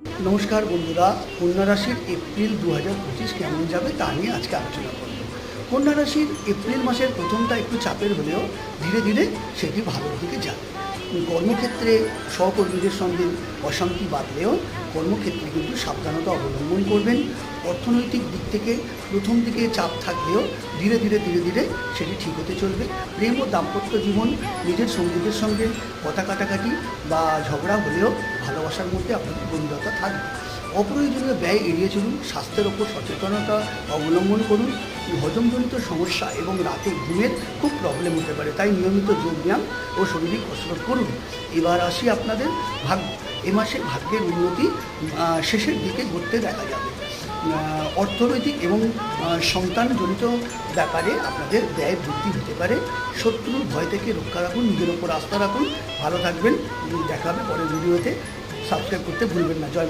নমস্কার বন্ধুরা, কন্যা রাশির এপ্রিল 2025 কেমন যাবে তা নিয়ে আজকে আলোচনা করব। কন্যা রাশির এপ্রিল মাসের প্রথমটা একটু চাপের হলেও ধীরে ধীরে সেটি ভালোর দিকে যাবে। কর্মক্ষেত্রে সহকর্মীদের সঙ্গে অশান্তি বাড়লেও কর্মক্ষেত্রে কিন্তু সাবধানতা অবলম্বন করবেন। অর্থনৈতিক দিক থেকে প্রথম দিকে চাপ থাকলেও ধীরে ধীরে সেটি ঠিক হতে চলবে। প্রেম ও দাম্পত্য জীবন, নিজের সঙ্গীদের সঙ্গে কথা কাটাকাটি বা ঝগড়া হলেও ভালোবাসার মধ্যে আপনাদের গভীরতা থাকবে। অপ্রয়োজনীয় ব্যয় এড়িয়ে চলুন, স্বাস্থ্যের ওপর সচেতনতা অবলম্বন করুন। হজমজনিত সমস্যা এবং রাতে ঘুমের খুব প্রবলেম হতে পারে, তাই নিয়মিত যোগব্যায়াম ও শারীরিক কসরত করুন। এবার আসি আপনাদের ভাগ্য। এ মাসে ভাগ্যের উন্নতি শেষের দিকে ঘটতে দেখা যাবে। অর্থনৈতিক এবং সন্তানজনিত ব্যাপারে আপনাদের ব্যয় বৃদ্ধি হতে পারে। শত্রুর ভয় থেকে রক্ষা রাখুন, নিজের ওপর আস্থা রাখুন। ভালো থাকবেন, দেখা হবে পরের ভিডিওতে। সাবস্ক্রাইব করতে ভুলবেন না। জয়